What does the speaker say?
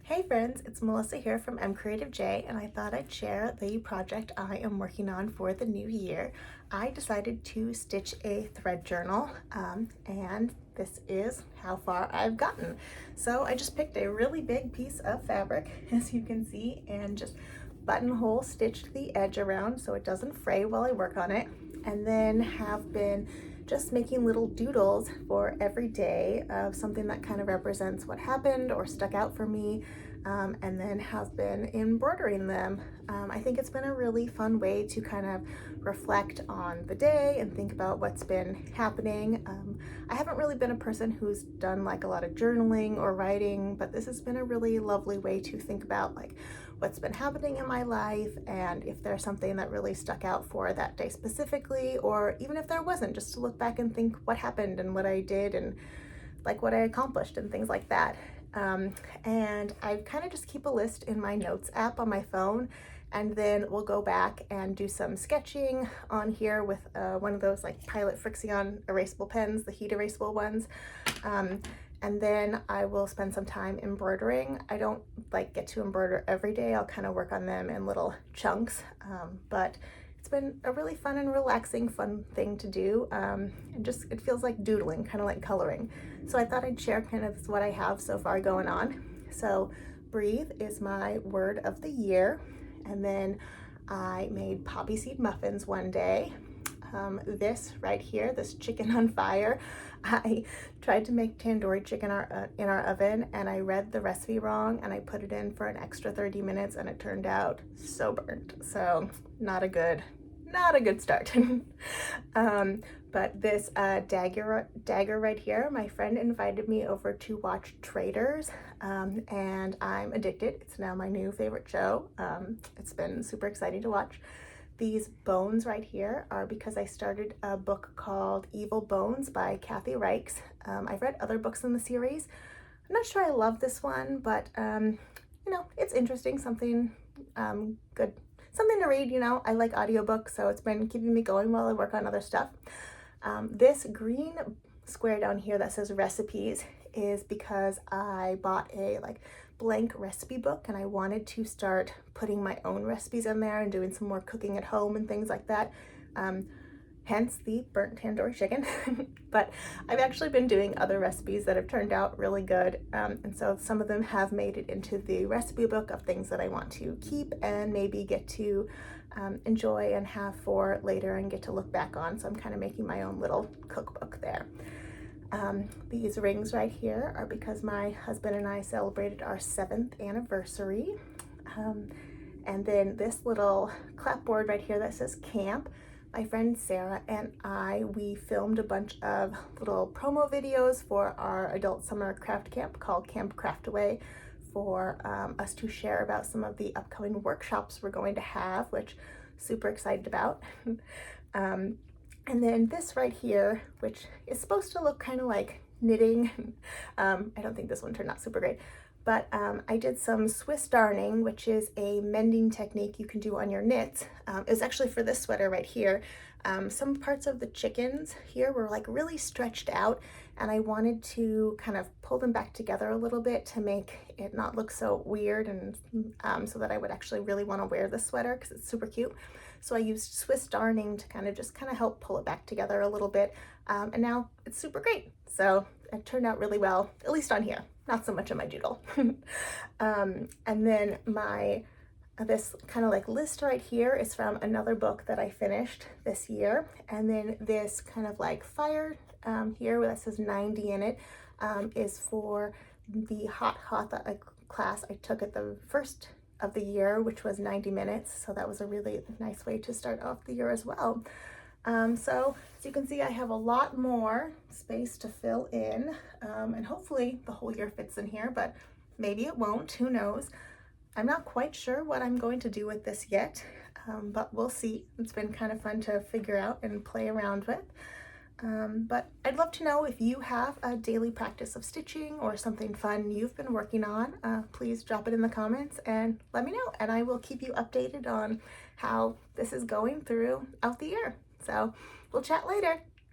Hey friends, it's Melissa here from MCreativeJ, and I thought I'd share the project I am working on for the new year. I decided to stitch a thread journal, and this is how far I've gotten. So I just picked a really big piece of fabric, as you can see, and just buttonhole stitched the edge around so it doesn't fray while I work on it, and then have been just making little doodles for every day of something that kind of represents what happened or stuck out for me, and then have been embroidering them. I think it's been a really fun way to kind of reflect on the day and think about what's been happening. I haven't really been a person who's done like a lot of journaling or writing, but this has been a really lovely way to think about like what's been happening in my life, and if there's something that really stuck out for that day specifically, or even if there wasn't, just to look back and think what happened and what I did and like what I accomplished and things like that. And I kind of just keep a list in my notes app on my phone, and then we'll go back and do some sketching on here with one of those like Pilot Frixion erasable pens, the heat erasable ones. And then I will spend some time embroidering. I don't like get to embroider every day. I'll kind of work on them in little chunks, but it's been a really fun and relaxing, fun thing to do. And just, it feels like doodling, kind of like coloring. So I thought I'd share kind of what I have so far going on. So breathe is my word of the year. And then I made poppy seed muffins one day. This right here, this chicken on fire, I tried to make tandoori chicken in our oven, and I read the recipe wrong and I put it in for an extra 30 minutes and it turned out so burnt. So not a good start. But this dagger right here, my friend invited me over to watch Traders, and I'm addicted. It's now my new favorite show. It's been super exciting to watch. These bones right here are because I started a book called Evil Bones by Kathy Reichs. I've read other books in the series. I'm not sure I love this one, but you know, it's interesting, something good, something to read. You know, I like audiobooks, so it's been keeping me going while I work on other stuff. This green square down here that says recipes is because I bought a like blank recipe book, and I wanted to start putting my own recipes in there and doing some more cooking at home and things like that. Hence the burnt tandoori chicken. But I've actually been doing other recipes that have turned out really good, and so some of them have made it into the recipe book of things that I want to keep and maybe get to enjoy and have for later and get to look back on. So I'm kind of making my own little cookbook there. These rings right here are because my husband and I celebrated our 7th anniversary. And then this little clapboard right here that says camp, my friend Sarah and we filmed a bunch of little promo videos for our adult summer craft camp called Camp Craftaway, for us to share about some of the upcoming workshops we're going to have, which super excited about. And then this right here, which is supposed to look kind of like knitting. I don't think this one turned out super great, but I did some Swiss darning, which is a mending technique you can do on your knits. It was actually for this sweater right here. Some parts of the chickens here were like really stretched out, and I wanted to kind of pull them back together a little bit to make it not look so weird, and so that I would actually really want to wear this sweater because it's super cute. So I used Swiss darning to kind of help pull it back together a little bit, and now it's super great. So it turned out really well, at least on here, not so much on my doodle. And then this kind of like list right here is from another book that I finished this year. And then this kind of like fire here that says 90 in it is for the hot Hatha class I took at the first of the year, which was 90 minutes. So that was a really nice way to start off the year as well. So as you can see, I have a lot more space to fill in, and hopefully the whole year fits in here, but maybe it won't, who knows. I'm not quite sure what I'm going to do with this yet, but we'll see. It's been kind of fun to figure out and play around with. But I'd love to know if you have a daily practice of stitching or something fun you've been working on. Please drop it in the comments and let me know, and I will keep you updated on how this is going throughout the year. So we'll chat later.